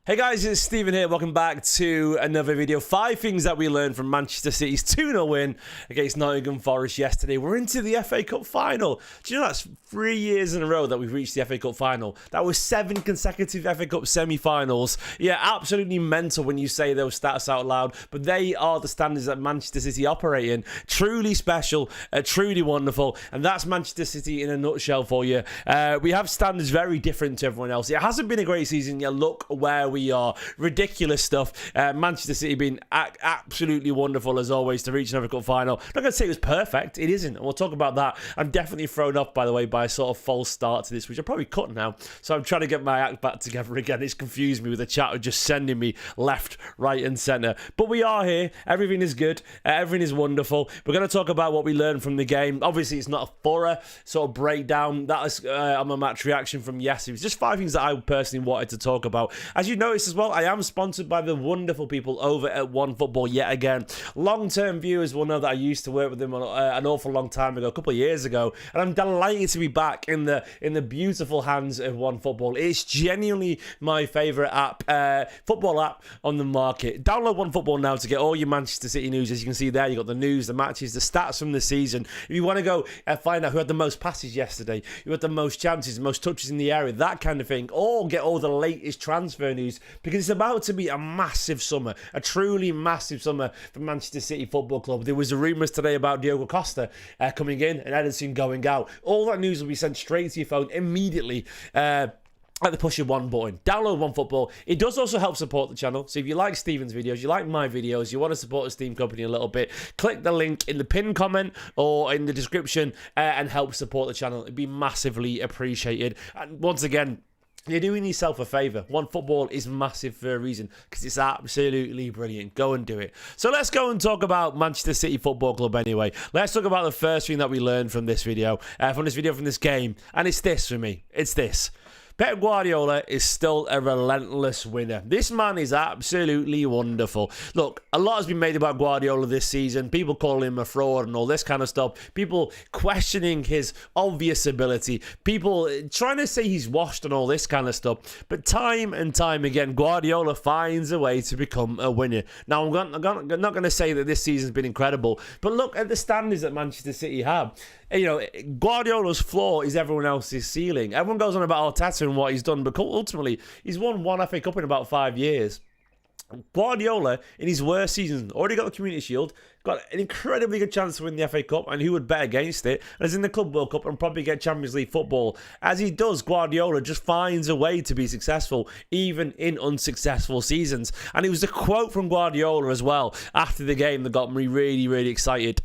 Hey guys, it's Stephen here. Welcome back to another video. 5 things that we learned from Manchester City's 2-0 win against Nottingham Forest yesterday. We're into the FA Cup final. Do you know that's 3 years in a row that we've reached the FA Cup final? That was 7 consecutive FA Cup semi-finals. Yeah, absolutely mental when you say those stats out loud, but they are the standards that Manchester City operate in. Truly special, truly wonderful, and that's Manchester City in a nutshell for you. We have standards very different to everyone else. It hasn't been a great season yet. Look where we are. Ridiculous stuff. Manchester City being absolutely wonderful as always to reach another cup final. I'm not going to say it was perfect. It isn't. And we'll talk about that. I'm definitely thrown off, by the way, by a sort of false start to this, which I'll probably cut now. So I'm trying to get my act back together again. It's confused me with the chat just sending me left, right and centre. But we are here. Everything is good. Everything is wonderful. We're going to talk about what we learned from the game. Obviously, it's not a thorough sort of breakdown. That is on my match reaction from yesterday. It was just 5 things that I personally wanted to talk about. As you noticed as well, I am sponsored by the wonderful people over at OneFootball yet again. Long-term viewers will know that I used to work with them an awful long time ago, a couple of years ago, and I'm delighted to be back in the beautiful hands of OneFootball. It's genuinely my favourite app, football app on the market. Download OneFootball now to get all your Manchester City news. As you can see there, you've got the news, the matches, the stats from the season. If you want to go find out who had the most passes yesterday, who had the most chances, the most touches in the area, that kind of thing, or get all the latest transfer news, because it's about to be a massive summer, a truly massive summer for Manchester City Football Club. There was rumours today about Diogo Costa coming in and Ederson going out. All that news will be sent straight to your phone immediately. At the push of one button. Download OneFootball. It does also help support the channel. So if you like Stephen's videos, you like my videos, you want to support Esteemed Kompany a little bit, click the link in the pinned comment or in the description and help support the channel. It'd be massively appreciated. And once again, you're doing yourself a favour. OneFootball is massive for a reason, because it's absolutely brilliant. Go and do it. So let's go and talk about Manchester City Football Club anyway. Let's talk about the first thing that we learned from this video, from this game. And it's this for me. It's this. Pep Guardiola is still a relentless winner. This man is absolutely wonderful. Look, a lot has been made about Guardiola this season. People call him a fraud and all this kind of stuff. People questioning his obvious ability. People trying to say he's washed and all this kind of stuff. But time and time again, Guardiola finds a way to become a winner. Now, I'm not going to say that this season's been incredible, but look at the standards that Manchester City have. You know, Guardiola's floor is everyone else's ceiling. Everyone goes on about Arteta and what he's done, but ultimately, he's won 1 FA Cup in about 5 years. Guardiola, in his worst season, already got the Community Shield, got an incredibly good chance to win the FA Cup, and who would bet against it, as in the Club World Cup and probably get Champions League football. As he does, Guardiola just finds a way to be successful, even in unsuccessful seasons. And it was a quote from Guardiola as well, after the game, that got me really, really excited.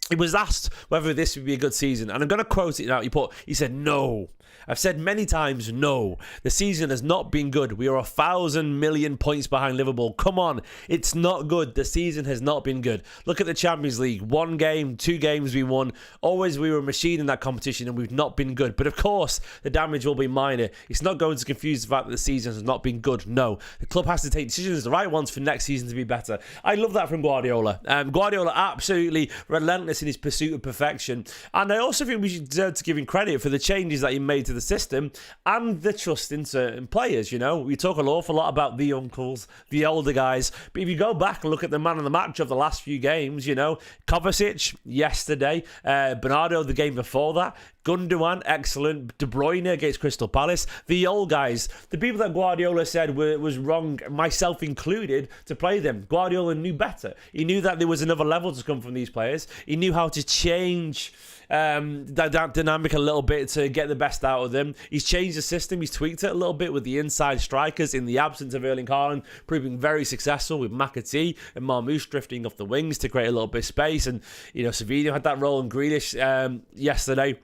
It was asked whether this would be a good season, and I'm going to quote it now. He said, "No. I've said many times, no. The season has not been good. We are 1,000 million points behind Liverpool. Come on. It's not good. The season has not been good. Look at the Champions League. 1 game, 2 games we won. Always we were a machine in that competition and we've not been good. But of course, the damage will be minor. It's not going to confuse the fact that the season has not been good. No. The club has to take decisions, the right ones, for next season to be better." I love that from Guardiola. Guardiola absolutely relentless in his pursuit of perfection. And I also think we should deserve to give him credit for the changes that he made to the system and the trust in certain players. You know, we talk an awful lot about the uncles, the older guys, but if you go back and look at the man of the match of the last few games, you know, Kovacic yesterday, Bernardo the game before that, Gundogan, excellent, De Bruyne against Crystal Palace, the old guys, the people that Guardiola said was wrong, myself included, to play them. Guardiola knew better. He knew that there was another level to come from these players. He knew how to change that dynamic a little bit to get the best out of them. He's changed the system. He's tweaked it a little bit with the inside strikers in the absence of Erling Haaland, proving very successful with McAtee and Marmoush drifting off the wings to create a little bit of space. And, you know, Savinho had that role in Grealish yesterday.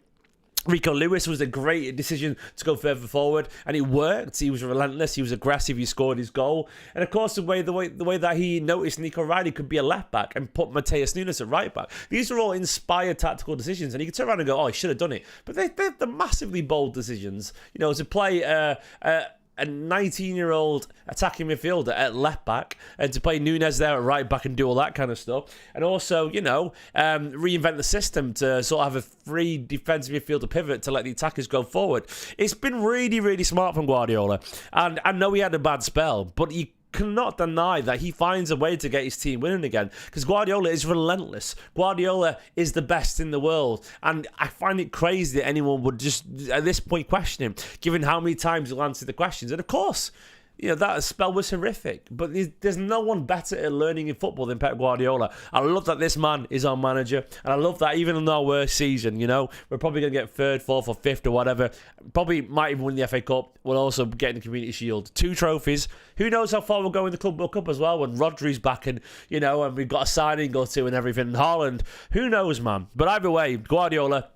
Rico Lewis was a great decision to go further forward, and it worked. He was relentless. He was aggressive. He scored his goal, and of course, the way that he noticed Nico Riley could be a left back and put Mateo at right back. These are all inspired tactical decisions, and you can turn around and go, "Oh, he should have done it," but they're massively bold decisions. You know, to play a 19-year-old attacking midfielder at left back, and to play Nunes there at right back and do all that kind of stuff, and also, reinvent the system to sort of have a free defensive midfielder pivot to let the attackers go forward. It's been really, really smart from Guardiola, and I know he had a bad spell, but you cannot deny that he finds a way to get his team winning again, because Gvardiol is relentless. Guardiola is the best in the world, and I find it crazy that anyone would just at this point question him, given how many times he'll answer the questions. And of course, that spell was horrific, but there's no one better at learning in football than Pep Guardiola. I love that this man is our manager, and I love that even in our worst season, we're probably going to get third, fourth or fifth or whatever, probably might even win the FA Cup, we'll also get in the Community Shield, 2 trophies. Who knows how far we'll go in the Club World Cup as well when Rodri's back and we've got a signing or two and everything in Haaland. Who knows, man? But either way, Guardiola,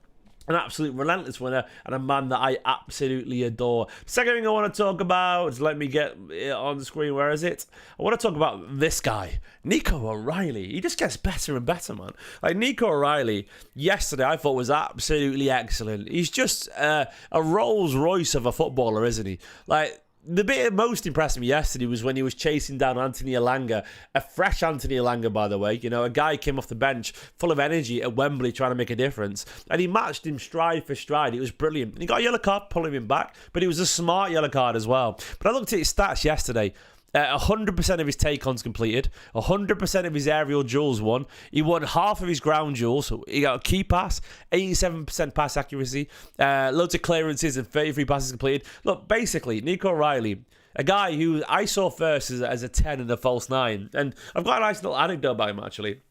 an absolute relentless winner and a man that I absolutely adore. Second thing I want to talk about is, let me get it on the screen. Where is it? I want to talk about this guy, Nico Riley. He just gets better and better, man. Like, Nico Riley, yesterday I thought was absolutely excellent. He's just a Rolls Royce of a footballer, isn't he? Like, the bit that most impressed me yesterday was when he was chasing down Anthony Elanga, a fresh Anthony Elanga, by the way. A guy came off the bench full of energy at Wembley trying to make a difference, and he matched him stride for stride. It was brilliant. And he got a yellow card pulling him back, but it was a smart yellow card as well. But I looked at his stats yesterday. 100% of his take-ons completed, 100% of his aerial duels won. He won half of his ground duels. So he got a key pass, 87% pass accuracy, loads of clearances and 33 passes completed. Look, basically, Nico Riley, a guy who I saw first as a 10 and a false 9. And I've got a nice little anecdote about him, actually.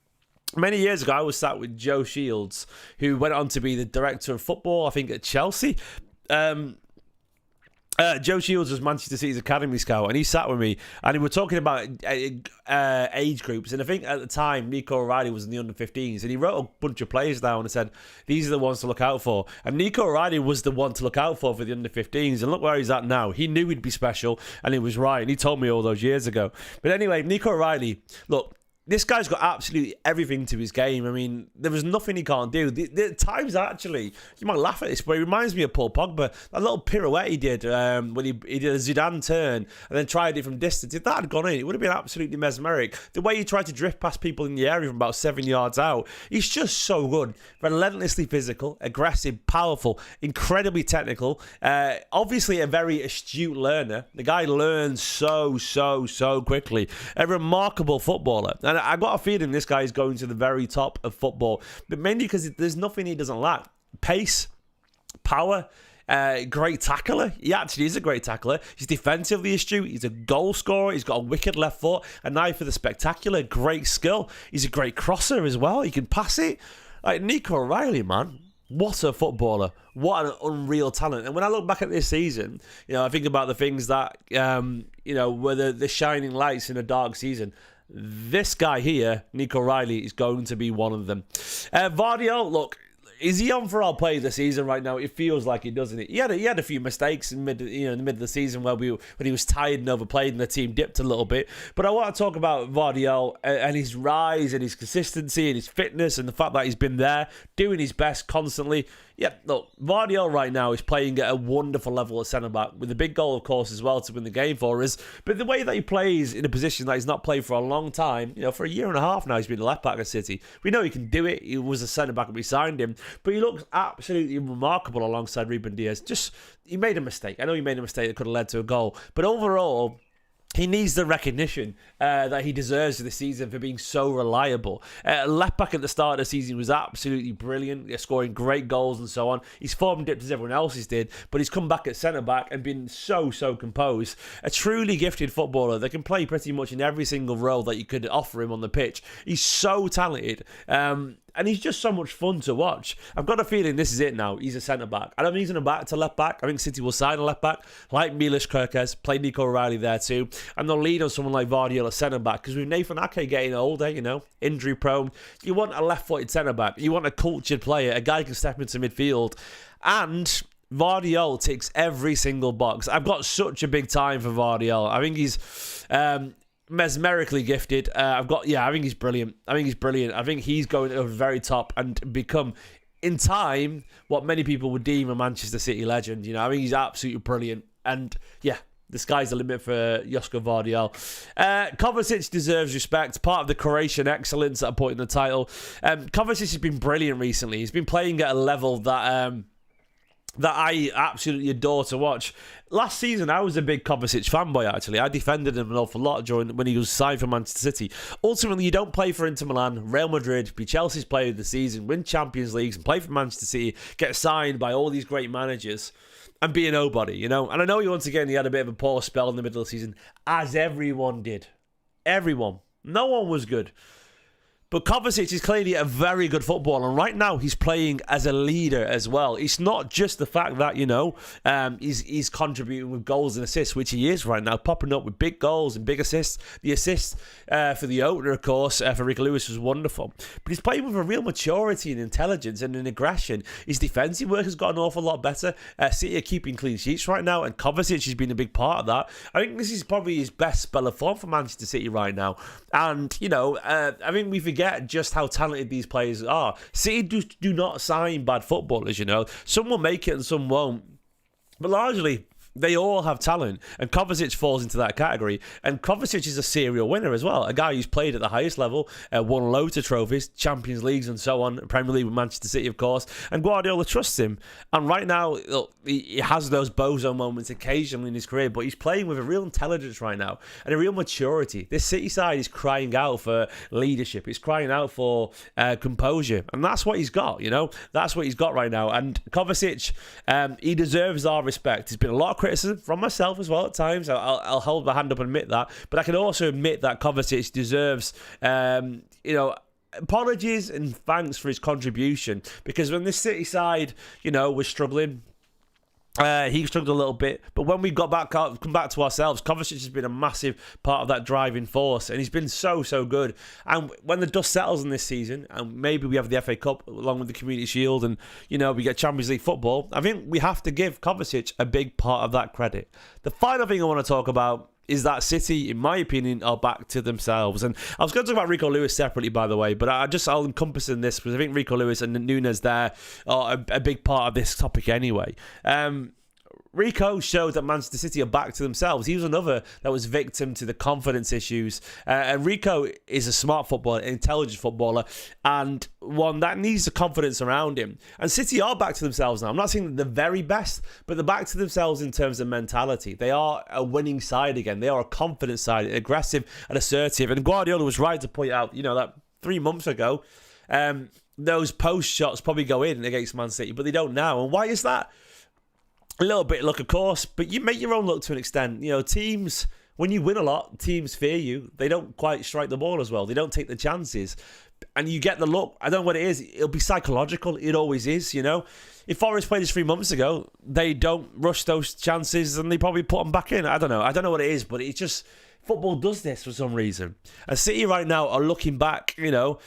Many years ago, I was sat with Joe Shields, who went on to be the director of football, I think, at Chelsea. Joe Shields was Manchester City's academy scout, and he sat with me, and we were talking about age groups. And I think at the time, Nico Riley was in the under-15s, and he wrote a bunch of players down and said, these are the ones to look out for. And Nico Riley was the one to look out for the under-15s, and look where he's at now. He knew he'd be special, and he was right, and he told me all those years ago. But anyway, Nico Riley, look, this guy's got absolutely everything to his game. I mean, there was nothing he can't do. The times, actually, you might laugh at this, but it reminds me of Paul Pogba. That little pirouette he did when he did a Zidane turn and then tried it from distance. If that had gone in, it would have been absolutely mesmeric. The way he tried to drift past people in the area from about 7 yards out, he's just so good. Relentlessly physical, aggressive, powerful, incredibly technical. Obviously, a very astute learner. The guy learns so quickly. A remarkable footballer. And I got a feeling this guy is going to the very top of football, but mainly because there's nothing he doesn't lack. Pace, power, great tackler. He actually is a great tackler. He's defensively astute. He's a goal scorer. He's got a wicked left foot, an eye for the spectacular, great skill. He's a great crosser as well. He can pass it. Like, Nico Riley, man. What a footballer. What an unreal talent. And when I look back at this season, I think about the things that, were the shining lights in a dark season. This guy here, Nico Riley, is going to be one of them. Gvardiol, look, is he on for our play of the season right now? It feels like it, doesn't it? He had a few mistakes in in the mid of the season when he was tired and overplayed and the team dipped a little bit. But I want to talk about Gvardiol and his rise and his consistency and his fitness and the fact that he's been there doing his best constantly. Yeah, look, Gvardiol right now is playing at a wonderful level at centre-back, with a big goal, of course, as well to win the game for us. But the way that he plays in a position that he's not played for a long time, for a year and a half now, he's been a left-back at City. We know he can do it. He was a centre-back when we signed him. But he looks absolutely remarkable alongside Ruben Diaz. He made a mistake. I know he made a mistake that could have led to a goal. But overall, he needs the recognition that he deserves this season for being so reliable. Left back at the start of the season was absolutely brilliant, scoring great goals and so on. His form dipped as everyone else's did, but he's come back at centre back and been so composed. A truly gifted footballer that can play pretty much in every single role that you could offer him on the pitch. He's so talented. And he's just so much fun to watch. I've got a feeling this is it now. He's a centre-back. I don't think he's going to back to left-back. I think City will sign a left-back, like Milos Kerkez, play Nico Riley there too. And they'll lead on someone like Gvardiol at centre-back. Because with Nathan Ake getting older, injury-prone, you want a left-footed centre-back. You want a cultured player, a guy who can step into midfield. And Gvardiol ticks every single box. I've got such a big time for Gvardiol. I think he's mesmerically gifted. I think he's brilliant. I think he's going to the very top and become, in time, what many people would deem a Manchester City legend. I think he's absolutely brilliant. And yeah, the sky's the limit for Josko Gvardiol. Kovacic deserves respect, part of the Croatian excellence that I put in the title. Kovacic has been brilliant recently. He's been playing at a level that I absolutely adore to watch. Last season, I was a big Kovacic fanboy, actually. I defended him an awful lot when he was signed for Manchester City. Ultimately, you don't play for Inter Milan, Real Madrid, be Chelsea's player of the season, win Champions Leagues, and play for Manchester City, get signed by all these great managers, and be a nobody, you know? And I know once again, he had a bit of a poor spell in the middle of the season, as everyone did. Everyone. No one was good. But Kovacic is clearly a very good footballer, and right now he's playing as a leader as well. It's not just the fact that, you know, he's contributing with goals and assists, which he is right now, popping up with big goals and big assists. The assist for the opener, of course, for Rico Lewis was wonderful. But he's playing with a real maturity and intelligence and an aggression. His defensive work has got an awful lot better. City are keeping clean sheets right now, and Kovacic has been a big part of that. I think this is probably his best spell of form for Manchester City right now. And, you know, I think we forget just how talented these players are. City do not sign bad footballers, you know. Some will make it and some won't. But largely, they all have talent, and Kovacic falls into that category. And Kovacic is a serial winner as well, a guy who's played at the highest level, won loads of trophies, Champions Leagues and so on, Premier League with Manchester City, of course, and Guardiola trusts him. And right now, look, he has those bozo moments occasionally in his career, but he's playing with a real intelligence right now, and a real maturity. This City side is crying out for leadership, it's crying out for composure, and that's what he's got, you know, that's what he's got right now. And Kovacic, he deserves our respect. There's been a lot of criticism from myself as well at times. I'll hold my hand up and admit that, but I can also admit that Kovacic deserves, you know, apologies and thanks for his contribution, because when this City side, you know, was struggling, he struggled a little bit, but when we come back to ourselves, Kovacic has been a massive part of that driving force, and he's been so good. And when the dust settles in this season, and maybe we have the FA Cup along with the Community Shield, and, you know, we get Champions League football, I think we have to give Kovacic a big part of that credit. The final thing I want to talk about is that City, in my opinion, are back to themselves. And I was going to talk about Rico Lewis separately, by the way, but I'll encompass in this, because I think Rico Lewis and Nunes there are a big part of this topic anyway. Rico showed that Manchester City are back to themselves. He was another that was victim to the confidence issues. And Rico is a smart footballer, an intelligent footballer, and one that needs the confidence around him. And City are back to themselves now. I'm not saying they're the very best, but they're back to themselves in terms of mentality. They are a winning side again. They are a confident side, aggressive and assertive. And Guardiola was right to point out, you know, that 3 months ago, those post shots probably go in against Man City, but they don't now. And why is that? A little bit of luck, of course, but you make your own luck to an extent. You know, teams, when you win a lot, teams fear you. They don't quite strike the ball as well. They don't take the chances. And you get the luck. I don't know what it is. It'll be psychological. It always is, you know. If Forest played this 3 months ago, they don't rush those chances and they probably put them back in. I don't know. I don't know what it is, but it's just, football does this for some reason. And City right now are looking back, you know,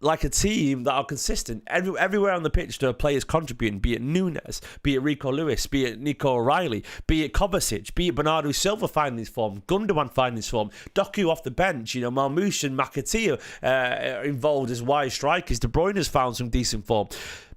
like a team that are consistent. Everywhere on the pitch there are players contributing, be it Nunes, be it Rico Lewis, be it Nico Riley, be it Kovacic, be it Bernardo Silva finding his form, Gundogan finding his form, Doku off the bench, you know, Marmoush and Mateo are involved as wide strikers. De Bruyne has found some decent form.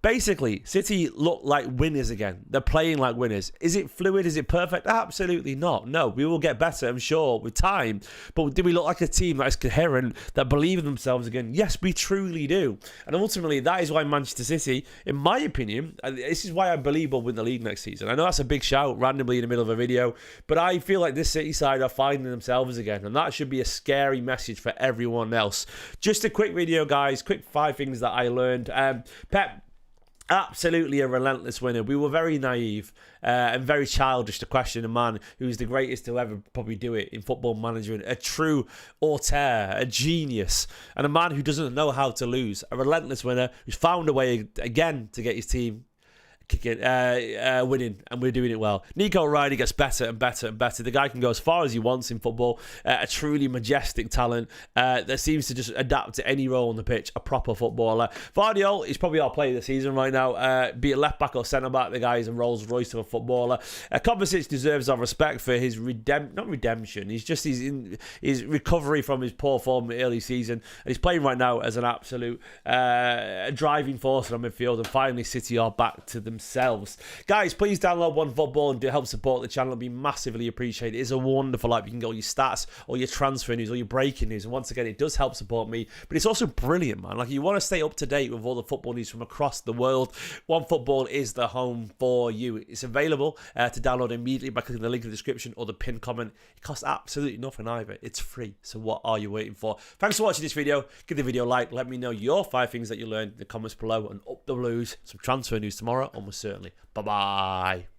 Basically, City look like winners again. They're playing like winners. Is it fluid? Is it perfect? Absolutely not. No, we will get better, I'm sure, with time. But do we look like a team that is coherent, that believe in themselves again? Yes, we truly do. And ultimately, that is why Manchester City, in my opinion, and this is why I believe we'll win the league next season. I know that's a big shout randomly in the middle of a video, but I feel like this City side are finding themselves again, and that should be a scary message for everyone else. Just a quick video, guys. Quick 5 things that I learned. Pep, absolutely a relentless winner. We were very naive and very childish to question a man who's the greatest to ever probably do it in football management. A true auteur, a genius, and a man who doesn't know how to lose. A relentless winner who's found a way again to get his team winning, and we're doing it well. Nico Riley gets better and better and better. The guy can go as far as he wants in football. A truly majestic talent that seems to just adapt to any role on the pitch. A proper footballer. Gvardiol is probably our player of the season right now. Be it left back or centre back, the guy is a Rolls Royce of a footballer. Kovacic deserves our respect for his not redemption. He's just his recovery from his poor form in the early season, and he's playing right now as an absolute driving force on midfield. And finally, City are back to themselves themselves. Guys, please download OneFootball and do help support the channel. It'll be massively appreciated. It is a wonderful app. You can get all your stats, all your transfer news, all your breaking news. And once again, it does help support me. But it's also brilliant, man. Like, you want to stay up to date with all the football news from across the world. OneFootball is the home for you. It's available to download immediately by clicking the link in the description or the pinned comment. It costs absolutely nothing either. It's free. So what are you waiting for? Thanks for watching this video. Give the video a like. Let me know your 5 things that you learned in the comments below. And up the Blues. Some transfer news tomorrow, almost certainly. Bye-bye.